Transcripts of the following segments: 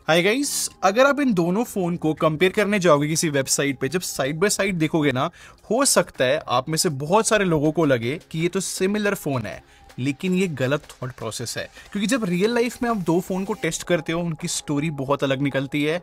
Hi guys, अगर आप इन दोनों फोन को कंपेयर करने जाओगे किसी वेबसाइट पे, जब साइड बाय साइड देखोगे ना, हो सकता है आप में से बहुत सारे लोगों को लगे कि ये तो सिमिलर फोन है, लेकिन ये गलत थॉट प्रोसेस है। क्योंकि जब रियल लाइफ में आप दो फोन को टेस्ट करते हो, उनकी स्टोरी बहुत अलग निकलती है।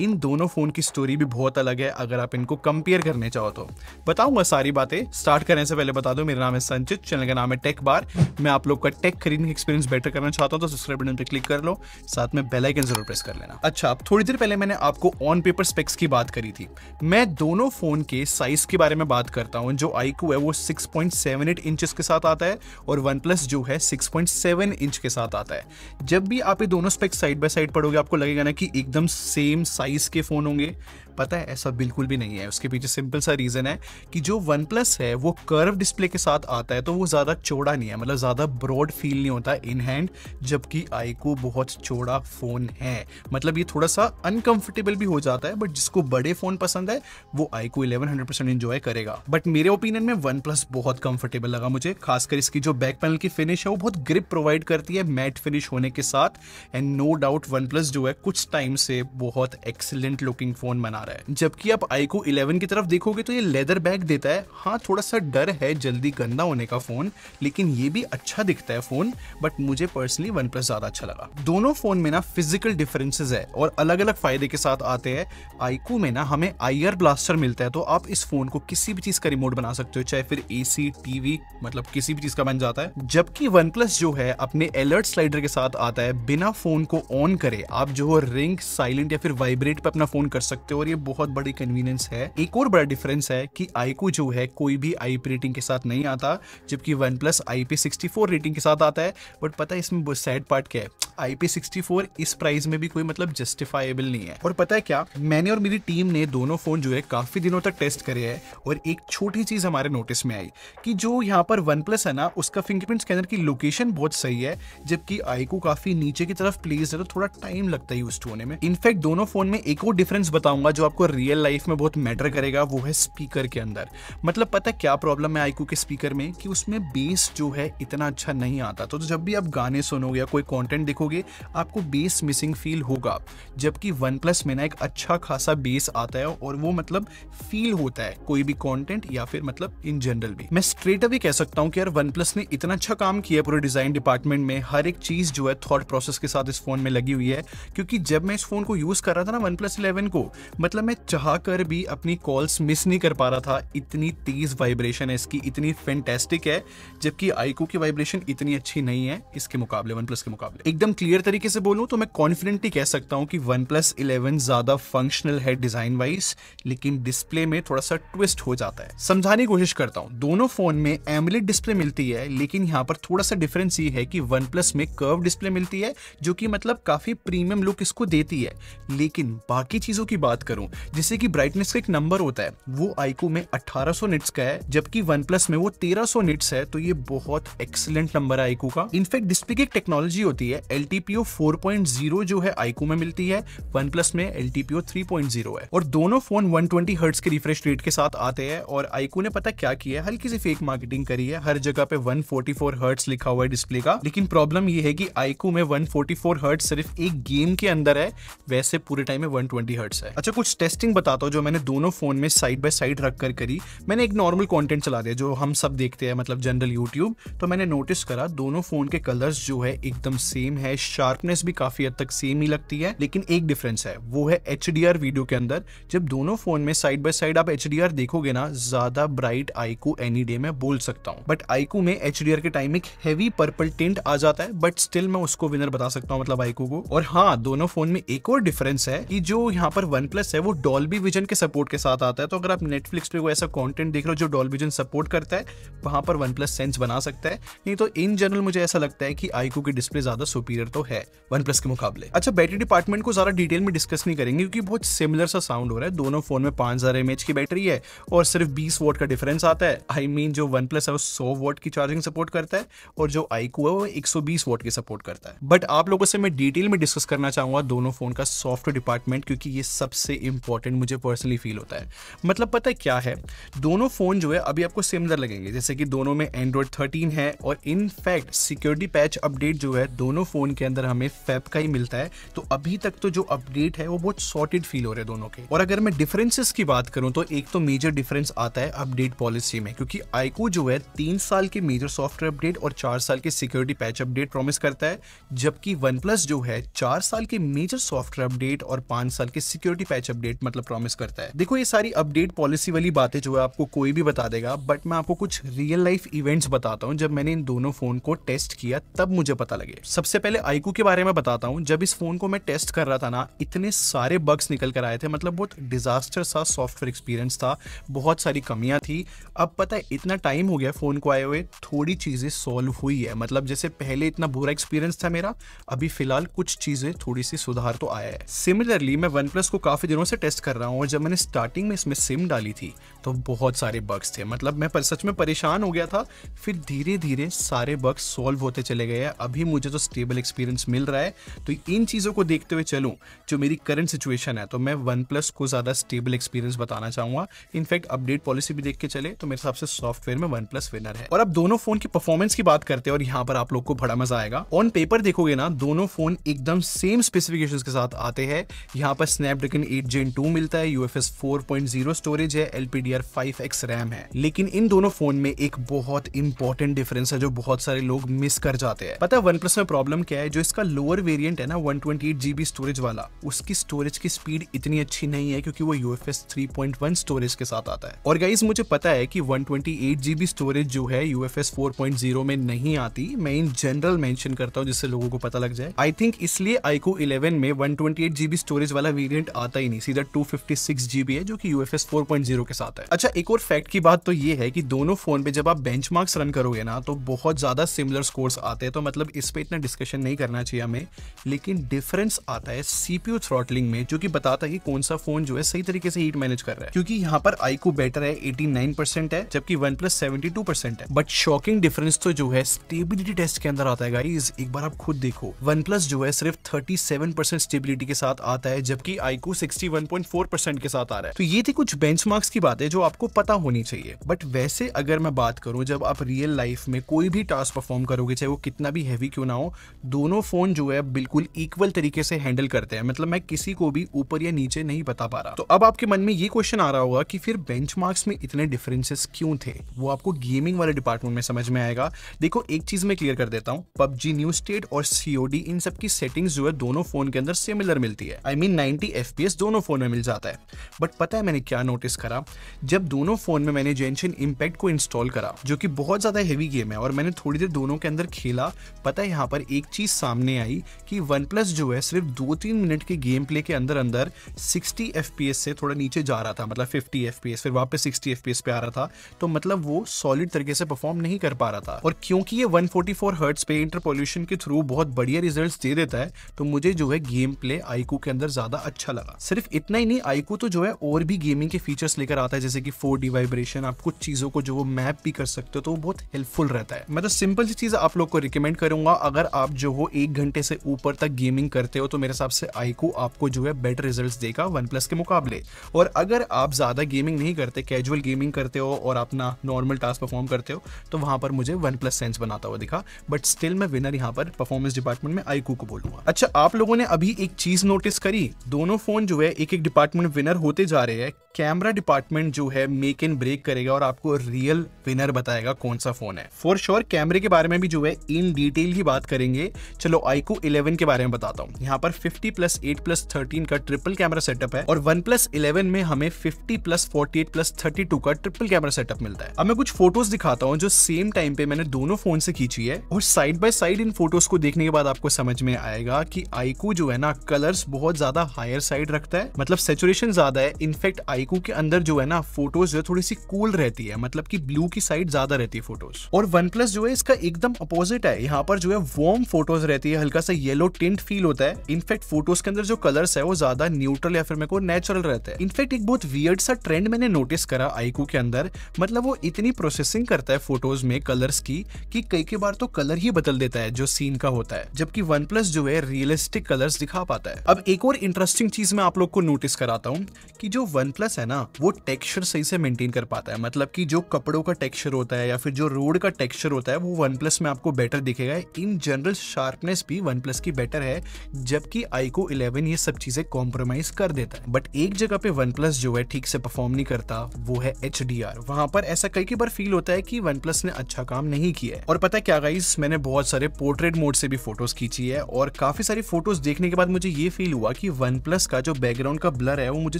इन दोनों फोन की स्टोरी भी बहुत अलग है अगर आप इनको कंपेयर करने चाहो तो। बताऊंगा सारी बातें। स्टार्ट करने से पहले बता दो, मेरा नाम है संचित, चैनल का नाम है टेक बार। मैं आप लोग का टेक खरीदने एक्सपीरियंस बेटर करना चाहता हूं तो सब्सक्राइब बटन पे क्लिक कर लो, साथ में बेल आइकन जरूर प्रेस कर लेना। अच्छा, अब थोड़ी देर पहले मैंने आपको ऑन पेपर स्पेक्स की बात करी थी। मैं दोनों फोन के साइज के बारे में बात करता हूं। जो iQOO है वो 6.78 इंचेस के साथ आता है और OnePlus जो है 6.7 इंच के साथ आता है। जब भी आप ये दोनों स्पेक्स साइड बाय साइड पढ़ोगे, आपको लगेगा ना कि एकदम सेम साइज के फोन होंगे। पता है, ऐसा बिल्कुल भी नहीं है। उसके पीछे सिंपल सा रीजन है कि जो OnePlus है वो कर्व डिस्प्ले के साथ आता है, तो वो ज्यादा चौड़ा नहीं है, मतलब ज्यादा ब्रॉड फील नहीं होता इन हैंड। जबकि iQOO बहुत चौड़ा फोन है, मतलब ये थोड़ा सा अनकंफर्टेबल भी हो जाता है। बट जिसको बड़े फोन पसंद है वो iQOO 11 100% एंजॉय करेगा। बट मेरे ओपिनियन में OnePlus बहुत कंफर्टेबल लगा मुझे। खासकर इसकी जो बैक पैनल की फिनिश है वो बहुत ग्रिप प्रोवाइड करती है मैट फिनिश होने के साथ। एंड नो डाउट OnePlus जो है कुछ टाइम से बहुत एक्सीलेंट लुकिंग फोन बना रहा है। जबकि आप iQOO 11 की तरफ देखोगे तो ये लेदर बैग देता है। हाँ, थोड़ा सा डर है जल्दी गंदा होने का फोन, लेकिन ये भी अच्छा दिखता है फोन। बट मुझे पर्सनली OnePlus ज्यादा अच्छा लगा। दोनों फोन में ना फिजिकल डिफरेंसेस है और अलग अलग फायदे के साथ आते हैं। iQOO में ना हमें IR ब्लास्टर मिलता है, तो आप इस फोन को किसी भी चीज का रिमोट बना सकते हो, चाहे फिर AC TV, मतलब किसी भी चीज का बन जाता है। जबकि OnePlus जो है अपने अलर्ट स्लाइडर के साथ आता है। बिना फोन को ऑन करे आप जो रिंग, साइलेंट या फिर वाइब्रेट पे अपना फोन कर सकते हो, और ये बहुत बड़ी कन्वीनियंस है। एक और बड़ा डिफरेंस है कि iQOO जो है कोई भी IP रेटिंग के साथ नहीं आता, जबकि OnePlus IP64 रेटिंग के साथ आता है। बट पता है इसमें सैड पार्ट क्या है? IP64 इस प्राइस में भी कोई मतलब जस्टिफाइबल नहीं है। और पता है क्या, मैंने और मेरी टीम ने दोनों फोन जो है काफी दिनों तक टेस्ट करे हैं, और एक छोटी चीज हमारे नोटिस में आई कि जो यहाँ पर OnePlus है ना, उसका फिंगरप्रिंट स्कैनर की लोकेशन बहुत सही है, जबकि iQOO काफी नीचे की तरफ प्लेस है, तो थोड़ा टाइम लगता है यूज होने में। इनफैक्ट दोनों फोन में एक और डिफरेंस बताऊंगा जो आपको रियल लाइफ में बहुत मैटर करेगा, वो है स्पीकर के अंदर। मतलब पता है क्या प्रॉब्लम है iQOO के स्पीकर में, कि उसमें बेस जो है इतना अच्छा नहीं आता। तो जब भी आप गाने सुनोगे या कोई कंटेंट देखोगे, आपको बेस मिसिंग फील होगा। जबकि OnePlus में ना एक अच्छा खासा बेस आता है, और वो मतलब फील होता है कोई भी कंटेंट या फिर मतलब इन जनरल भी। मैं स्ट्रेट अवे कह सकता हूं कि यार OnePlus ने इतना अच्छा काम किया है पूरे डिजाइन डिपार्टमेंट में। हर एक चीज जो है थॉट प्रोसेस के साथ इस फोन में लगी हुई है। क्योंकि जब मैं इस फोन को यूज कर रहा था ना, OnePlus 11 को, मतलब मैं चाह कर भी अपनी कॉल्स मिस नहीं कर पा रहा था। इतनी तेज वाइब्रेशन है इसकी, इतनी फैंटास्टिक है। जबकि iQOO की वाइब्रेशन इतनी अच्छी नहीं है इसके मुकाबले, OnePlus के मुकाबले। एकदम क्लियर तरीके से बोलूं तो मैं कॉन्फिडेंटली कह सकता हूं कि OnePlus 11 ज्यादा फंक्शनल है डिजाइन वाइज, लेकिन डिस्प्ले में थोड़ा सा ट्विस्ट हो जाता है। समझाने की कोशिश करता हूं। दोनों फोन में एमोलेड डिस्प्ले मिलती है, लेकिन यहाँ पर थोड़ा सा डिफरेंस ये है कि OnePlus में कर्व डिस्प्ले मिलती है, जो कि मतलब काफी प्रीमियम लुक इसको देती है। लेकिन बाकी चीजों की बात करूं, जैसे कि ब्राइटनेस का एक नंबर होता है, वो iQOO में 1800 निट्स का है, जबकि OnePlus में वो 1300 निट्स है। तो ये बहुत एक्सीलेंट नंबर है iQOO का। इनफैक्ट डिस्प्ले की एक टेक्नोलॉजी होती है LTPO 4.0, जो है iQOO में मिलती है, OnePlus में LTPO 3.0 है। और दोनों फोन 120 हर्ट्ज के रिफ्रेश रेट के साथ आते हैं। और iQOO ने पता क्या किया है, हल्की सी फेक मार्केटिंग करी है। हर जगह पे 144 हर्ट्ज लिखा हुआ है डिस्प्ले का, लेकिन प्रॉब्लम ये है कि iQOO में 144 हर्ट्ज सिर्फ एक गेम के अंदर है, वैसे पूरे टाइम में 120 हर्ट्ज है। अच्छा, कुछ टेस्टिंग बताता हूं जो मैंने दोनों फोन में साइड बाय साइड रख कर करी। मैंने एक नॉर्मल कंटेंट चला दिया जो हम सब देखते हैं, मतलब जनरल यूट्यूब। तो मैंने नोटिस करा दोनों फोन के कलर्स जो है एकदम सेम है, शार्पनेस भी काफी हद तक सेम ही लगती है। लेकिन एक डिफरेंस है, वो है HDR वीडियो के अंदर। जब दोनों फोन में साइड बाय साइड आप HDR देखोगे ना, ज्यादा ब्राइट iQOO एनी डे मैं बोल सकता हूँ। बट iQOO में HDR के टाइम एक हैवी पर्पल टिंट आ जाता है, बट स्टिल मैं उसको विनर बता सकता हूँ, मतलब iQOO को। और हाँ, दोनों फोन में एक और डिफरेंस है कि जो यहाँ पर OnePlus है वो डॉल्बी विजन के सपोर्ट के साथ आता है। तो अगर आप नेटफ्लिक्स पे कोई ऐसा कंटेंट देख रहे हो जो डॉल्बी विजन सपोर्ट करता है, वहां पर OnePlus सेंस बना सकता है। नहीं तो इन जनरल मुझे ऐसा लगता है कि iQOO की डिस्प्ले ज्यादा सुपीरियर तो है OnePlus के मुकाबले। अच्छा, बैटरी डिपार्टमेंट को ज्यादा डिटेल में डिस्कस नहीं करेंगे, क्योंकि बहुत सिमिलर सा साउंड हो रहा है। दोनों फोन में 5000 mAh की बैटरी है, और सिर्फ 20 वॉट का डिफरेंस आता है। आई मीन जो OnePlus है वो 100 वॉट की चार्जिंग सपोर्ट करता है, और जो iQOO है वो 120 वॉट की सपोर्ट करता है। बट आप लोगों से मैं डिटेल में डिस्कस करना चाहूंगा दोनों फोन का सॉफ्टवेयर डिपार्टमेंट, क्योंकि ये सबसे इंपॉर्टेंट मुझे पर्सनली फील होता है। मतलब पता है क्या है, दोनों फोन जो है अभी आपको सिमिलर लगेंगे, जैसे कि दोनों में एंड्रॉइड 13 है और इनफैक्ट सिक्योरिटी पैच अपडेट जो है दोनों फोन के अंदर हमें फेब का ही मिलता है। तो अभी तक तो जो अपडेट है वो बहुत सॉर्टेड फील हो रहे हैं दोनों के। और अगर मैं डिफरेंसेस की बात करूं तो एक तो मेजर डिफरेंस आता है अपडेट पॉलिसी में, क्योंकि iQOO जो है 3 साल के मेजर सॉफ्टवेयर अपडेट और 4 साल के सिक्योरिटी पैच अपडेट प्रॉमिस करता है, जबकि OnePlus जो है 4 साल के मेजर सॉफ्टवेयर अपडेट और 5 साल के सिक्योरिटी पैच अपडेट मतलब प्रॉमिस करता है। देखो ये सारी अपडेट पॉलिसी वाली बातें जो है आपको कोई भी बता देगा, बट मैं आपको कुछ रियल लाइफ इवेंट्स बताता हूं। जब मैंने इन दोनों फोन को टेस्ट किया तब मुझे पता लगे। सबसे पहले iQOO के बारे में बताता हूं। जब इस फोन को मैं टेस्ट कर रहा था ना, इतने सारे बग्स निकल कर आए थे, मतलब बहुत डिजास्टर सा सॉफ्टवेयर एक्सपीरियंस था, बहुत सारी कमियां थी। अब पता है इतना टाइम हो गया फोन को आए हुए, थोड़ी चीजें सॉल्व हुई है। मतलब जैसे पहले इतना बुरा एक्सपीरियंस था मेरा, अभी फिलहाल कुछ चीजें थोड़ी सी सुधार तो आया है। सिमिलरली मैं OnePlus को काफी दिनों से टेस्ट कर रहा हूं और जब मैंने स्टार्टिंग में इसमें सिम डाली थी तो बहुत सारे बग्स थे। मतलब मैं सच में परेशान हो गया था, फिर धीरे धीरे सारे बग्स सॉल्व होते चले गए। अभी मुझे तो स्टेबल एक्सपीरियंस मिल रहा है। तो इन चीजों को देखते हुए चलूं जो मेरी करंट सिचुएशन है, तो मैं OnePlus को ज्यादा स्टेबल एक्सपीरियंस बताना चाहूंगा। इनफैक्ट अपडेट पॉलिसी भी देख के चले तो मेरे हिसाब से सॉफ्टवेयर में OnePlus विनर है। और अब दोनों फोन की परफॉर्मेंस की बात करते हैं और यहाँ पर आप लोग को बड़ा मजा आएगा। ऑन पेपर देखोगे ना, दोनों फोन एकदम सेम स्पेसिफिकेशंस के साथ आते हैं। यहाँ पर स्नैपड्रैगन 8 Gen 2 मिलता है, UFS 4.0 स्टोरेज है, LPDR5X रैम है। लेकिन इन दोनों फोन में एक बहुत इंपॉर्टेंट डिफरेंस है जो बहुत सारे लोग मिस कर जाते हैं। पता है OnePlus में प्रॉब्लम क्या है? जो इसका लोअर वेरिएंट है ना 128 GB स्टोरेज वाला, उसकी स्टोरेज की स्पीड इतनी अच्छी नहीं है क्योंकि वो UFS 3.1 स्टोरेज के साथ आता है। और गाइस मुझे पता है कि 128 GB स्टोरेज जो है UFS 4.0 में नहीं आती। मैं इन जनरल मेंशन करता हूं जिससे लोगों को पता लग जाए। आई थिंक इसलिए iQOO 11 में 128 GB स्टोरेज वाला वेरिएंट आता ही नहीं, सीधा 256 GB है जो कि UFS 4.0 के साथ है। अच्छा, एक और फैक्ट की बात तो ये है कि दोनों फोन पे जब आप बेंचमार्क्स रन करोगे ना तो बहुत ज्यादा सिमिलर स्कोर्स आते हैं। तो मतलब इस पे इतना डिस्कशन नहीं करना चाहिए हमें। लेकिन डिफरेंस आता है CPU थ्रॉटलिंग में, जो कि बताता है कि कौन सा फोन जो है सही तरीके से हीट मैनेज कर रहा है। क्योंकि यहाँ पर iQOO बेटर है, 89% है, जबकि OnePlus 72% है। बट शॉकिंग डिफरेंस तो जो है स्टेबिलिटी टेस्ट के अंदर आता है गाइस। एक बार आप खुद देखो, OnePlus जो है सिर्फ 37% स्टेबिलिटी के साथ आता है, जबकि iQOO 61.4% के साथ आ रहा है। तो ये थी कुछ बेंचमार्क्स की बातें जो आपको पता होनी चाहिए। बट वैसे अगर मैं बात करूं, जब आप रियल लाइफ में कोई भी टास्क परफॉर्म करोगे, चाहे वो कितना भी हैवी क्यों ना हो, दोनों फोन जो है बिल्कुल इक्वल तरीके से हैंडल करते हैं। मतलब मैं किसी को भी ऊपर या नीचे नहीं बता पा रहा। तो अब आपके मन में ये क्वेश्चन आ रहा होगा कि फिर बेंचमार्क्स में इतने डिफरेंसेस क्यों थे? वो आपको गेमिंग वाले डिपार्टमेंट में समझ में आएगा। देखो एक चीज मैं क्लियर कर देता हूं, PUBG न्यू स्टेट और COD इन सब की सेटिंग्स जो है दोनों फोन के अंदर सिमिलर मिलती है। I mean 90 FPS दोनों फोन में मिल जाता है। बट पता है मैंने क्या नोटिस करा? जब दोनों फोन में मैंने जेंशिन इम्पैक्ट को इंस्टॉल करा, जो कि बहुत ज्यादा हेवी गेम है, और मैंने थोड़ी देर दोनों के अंदर खेला, पता है यहाँ पर एक चीज सामने आई कि OnePlus जो है सिर्फ 2-3 मिनट के गेम प्ले के अंदर अंदर 60 FPS से थोड़ा नीचे जा रहा था, मतलब 50 FPS, फिर वापस 60 FPS पे आ रहा था। तो मतलब वो सॉलिड तरीके से परफॉर्म नहीं कर पा रहा था। और क्योंकि ये 144 हर्ट्ज पे इंटरपोल्यूशन के थ्रू बहुत बढ़िया रिजल्ट्स दे देता है, तो मुझे जो है गेम प्ले iQOO के अंदर ज्यादा अच्छा लगा। सिर्फ इतना ही नहीं, iQOO तो जो है और भी गेमिंग के फीचर्स लेकर आता है, जैसे कि 4D वाइब्रेशन। आप कुछ चीजों को जो वो मैप भी कर सकते हो, तो वो बहुत हेल्पफुल रहता है। मैं तो सिंपल सी चीज आप लोग को रिकमेंड करूंगा, अगर आप जो हो 1 घंटे से ऊपर तक गेमिंग करते हो तो मेरे हिसाब से iQOO आपको जो है बेटर रिजल्ट्स देगा OnePlus के मुकाबले। और अगर आप ज्यादा गेमिंग नहीं करते, कैजुअल गेमिंग करते हो और अपना नॉर्मल टास्क परफॉर्म करते हो, तो वहां पर मुझे OnePlus सेंस बनाता हुआ दिखा। बट स्टिल मैं विनर यहाँ पर परफॉर्मेंस डिपार्टमेंट में iQOO को बोलूंगा। अच्छा, आप लोगों ने अभी एक चीज नोटिस करी, दोनों फोन जो है एक एक डिपार्टमेंट विनर होते जा रहे हैं। कैमरा डिपार्टमेंट जो है मेक एंड ब्रेक करेगा और आपको रियल विनर बताएगा कौन सा फोन है। फॉर श्योर कैमरे के बारे में भी जो है इन डिटेल ही बात करेंगे। चलो iQOO 11 के बारे में बताता हूँ। यहाँ पर 50+8+13 का ट्रिपल कैमरा सेटअप है और OnePlus 11 में हमें 50+48+32 का ट्रिपल कैमरा सेटअप मिलता है। अब मैं कुछ फोटोज दिखाता हूँ जो सेम टाइम पे मैंने दोनों फोन से खींची है, और side by side in photos को देखने के बाद आपको समझ में आएगा कि iQOO जो है ना कलर्स बहुत ज्यादा हायर साइड रखता है, मतलब सैचुरेशन ज्यादा है। इनफैक्ट iQOO के अंदर जो है ना फोटोज जो है थोड़ी सी कूल रहती है, मतलब कि ब्लू की साइड ज्यादा रहती है फोटोज। और OnePlus जो है इसका एकदम अपोजिट है, यहाँ पर जो है वार्म फोटोज रहती है, हल्का सा येलो टिंट फील होता है। इनफैक्ट फोटोज के अंदर जो कलर्स है वो ज्यादा न्यूट्रल या फिर मेरे को नेचुरल रहता है। इनफैक्ट एक बहुत वियर्ड सा ट्रेंड मैंने नोटिस करा iQOO के अंदर, मतलब वो इतनी प्रोसेसिंग करता है फोटोज में कलर्स की कि कई बार तो कलर ही बदल देता है जो सीन का होता है, जबकि OnePlus जो है रियलिस्टिक कलर्स दिखा पाता है। अब एक और इंटरेस्टिंग चीज मैं आप लोग को नोटिस कराता हूँ कि जो वन प्लस है ना वो टेक्सचर सही से मेंटेन कर पाता है। मतलब कि जो कपड़ों का टेक्सचर होता है या फिर जो रोड का टेक्सचर होता है वो वन प्लस में आपको बेटर दिखेगा। इन जनरल शार्पनेस भी वन प्लस की बेटर है, जबकि iQOO 11 ये सब चीजें कॉम्प्रोमाइज कर देता है। बट एक जगह पे वन प्लस जो है ठीक से परफॉर्म नहीं करता, वो है HDR। वहां पर ऐसा कई बार फील होता है कि वन प्लस ने अच्छा काम नहीं किया है। और पता है क्या गाइस, मैंने बहुत सारे पोर्ट्रेट मोड से भी फोटोज खींची है और काफी सारी फोटोज देखने के बाद मुझे ये फील हुआ कि वन प्लस का जो बैकग्राउंड का ब्लर है वो मुझे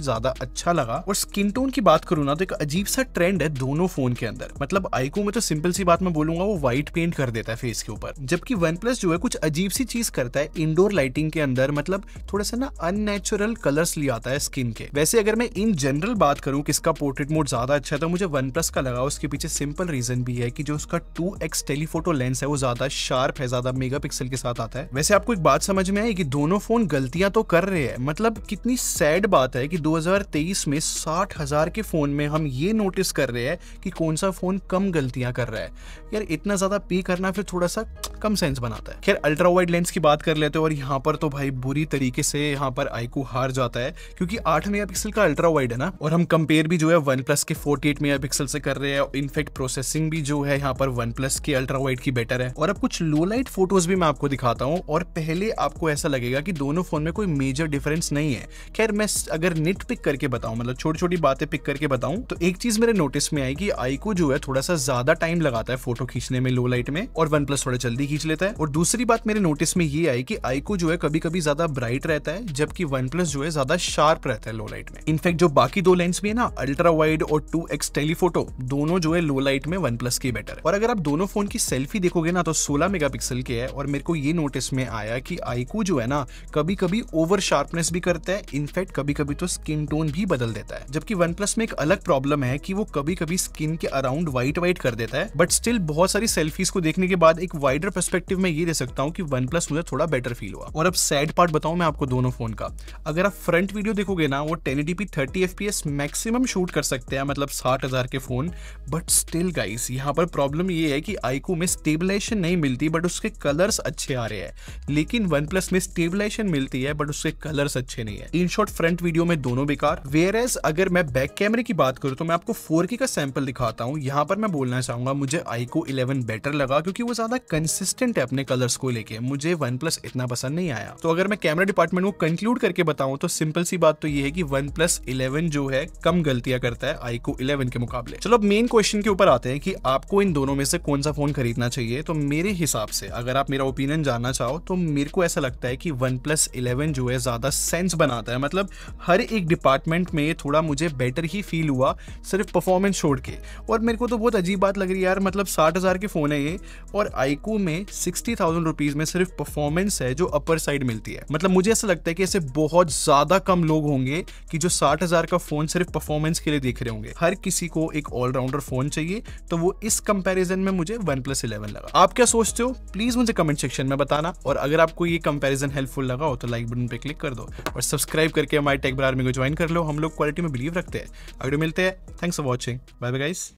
ज्यादा अच्छा लगा। और स्किन टोन की बात करूँ ना तो एक अजीब सा ट्रेंड है दोनों फोन के अंदर। मतलब iQOO में तो सिंपल सी बात मैं बोलूंगा वो व्हाइट पेंट कर देता है फेस के ऊपर, जबकि वन प्लस जो है कुछ अजीब सी चीज करता है इंडोर लाइटिंग के अंदर। मतलब थोड़ा सा ना अननेचुरल कलर्स ले आता है स्किन के। वैसे अगर मैं इन जनरल बात करूं किसका पोर्ट्रेट मोड ज्यादा अच्छा है तो मुझे वन प्लस का लगा। उसके पीछे सिंपल रीजन भी है कि जो उसका 2x टेलीफोटो लेंस है वो ज्यादा शार्प है, ज्यादा मेगापिक्सल के साथ आता है। वैसे आपको एक बात समझ में आई कि दोनों फोन गलतियां तो कर रहे हैं। मतलब कितनी सैड बात है कि 2023 में 60,000 के फोन में हम ये नोटिस कर रहे हैं कि कौन सा फोन कम गलतियां कर रहा है। यार इतना ज्यादा पे करना फिर थोड़ा सा कम सेंस बनाता है। खैर अल्ट्रा वाइड लेंस की बात कर लेते हैं और यहाँ पर तो भाई बुरी तरीके से यहाँ पर iQOO हार जाता है, क्योंकि 8 मेगापिक्सल का अल्ट्रा वाइड है ना, और हम कंपेयर भी जो है वन प्लस के 48 मेगापिक्सल से कर रहे हैं। इनफैक्ट प्रोसेसिंग भी जो है यहाँ पर वन प्लस के अल्ट्रा वाइड की बेटर है। और अब कुछ लो लाइट फोटोज भी मैं आपको दिखाता हूँ और पहले आपको ऐसा लगेगा कि दोनों फोन में कोई मेजर डिफरेंस नहीं है। खैर मैं अगर निट पिक करके बताऊं, मतलब छोटी छोटी बातें पिक करके बताऊं, तो एक चीज मेरे नोटिस में आई कि iQOO जो है थोड़ा सा ज्यादा टाइम लगाता है फोटो खींचने में लो लाइट में और वन प्लस थोड़ा जल्दी खींच लेता है। और दूसरी बात मेरे नोटिस में ये आई कि iQOO जो है कभी कभी ज्यादा ब्राइट रहता है, जबकि वन प्लस जो है ज्यादा शार्प रहता है लो लाइट में। इनफैक्ट जो बाकी दो लेंस भी है ना, अल्ट्रा वाइड और 2x टेलीफोटो, दोनों जो है लो लाइट में वन प्लस की बेटर है। और अगर आप दोनों फोन की सेल्फी देखोगे ना तो 16 मेगापिक्सल के है। और मेरे को ये नोटिस में आया कि iQOO जो है ना कभी कभी ओवर शार्पनेस भी करता है, इनफैक्ट कभी कभी तो स्किन टोन भी बदल देता है। जबकि वन प्लस में एक अलग प्रॉब्लम है कि वो कभी कभी स्किन के अराउंड व्हाइट कर देता है। बट स्टिल बहुत सारी सेल्फीज को देखने के बाद एक वाइडर पर्सपेक्टिव में ये दे सकता हूँ कि वन प्लस मुझे थोड़ा बेटर फील हुआ। और अब सैड पार्ट बताऊं मैं आपको दोनों फोन का, अगर आप फ्रंट वीडियो देखोगे ना वो 1080p 30 fps मैक्सिमम शूट कर सकते हैं, मतलब 60,000 के फोन। बट स्टिल गाइस यहाँ पर प्रॉब्लम ये है कि iQOO में स्टेबलाइजेशन नहीं मिलती बट उसके कलर्स अच्छे आ रहे हैं, लेकिन वन प्लस में स्टेबलाइजेशन मिलती है बट उसके कलर्स अच्छे नहीं है। इन शॉर्ट फ्रंट वीडियो में दोनों बेकार। वेयरएज अगर मैं बैक कैमरे की बात करूं तो मैं आपको 4K का सैंपल दिखाता हूं। यहाँ पर मैं बोलना चाहूंगा मुझे iQOO 11 बेटर लगा, क्योंकि वो ज्यादा कंसिस्टेंट है अपने कलर्स को लेके। मुझे वन प्लस इतना पसंद नहीं आया। तो अगर मैं कैमरा डिपार्टमेंट को कंक्लूड करके बताऊं तो सिंपल सी बात तो ये है कि वन प्लस 11 जो है कम गलतियां करता है iQOO 11 के मुकाबले। चलो अब मेन क्वेश्चन के ऊपर आते हैं कि आपको इन दोनों में से कौन सा फोन खरीदना चाहिए। तो मेरे हिसाब से अगर आप मेरा ओपिनियन जानना चाहो तो मेरे को ऐसा लगता है कि वन प्लस 11 जो है ज्यादा सेंस बनाता है। मतलब हर एक डिपार्टमेंट में थोड़ा मुझे बेटर ही फील हुआ, सिर्फ परफॉर्मेंस छोड़ के। और मेरे को तो बहुत अजीब बात लग रही है यार, मतलब 60,000 के फोन है ये और iQOO में 60,000 रुपीज में सिर्फ परफॉर्मेंस है जो अपर साइड मिलती है। मतलब मुझे ऐसा लगता है कि ऐसे बहुत ज्यादा कम लोग होंगे कि जो 60,000 का फोन सिर्फ परफॉर्मेंस के लिए देख रहे होंगे। हर किसी को एक ऑलराउंडर फोन चाहिए, तो वो इस कंपैरिजन में मुझे वन प्लस 11 लगा। आप क्या सोचते हो प्लीज मुझे कमेंट सेक्शन में बताना। और अगर आपको ये कंपैरिजन हेल्पफुल लगा हो तो लाइक बटन पे क्लिक कर दो और सब्सक्राइब करके हमारे टेक बार आर्मी को ज्वाइन कर लो। हम लोग क्वालिटी में बिलीव रखते हैं। अगर मिलते हैं, thanks for watching, bye bye guys.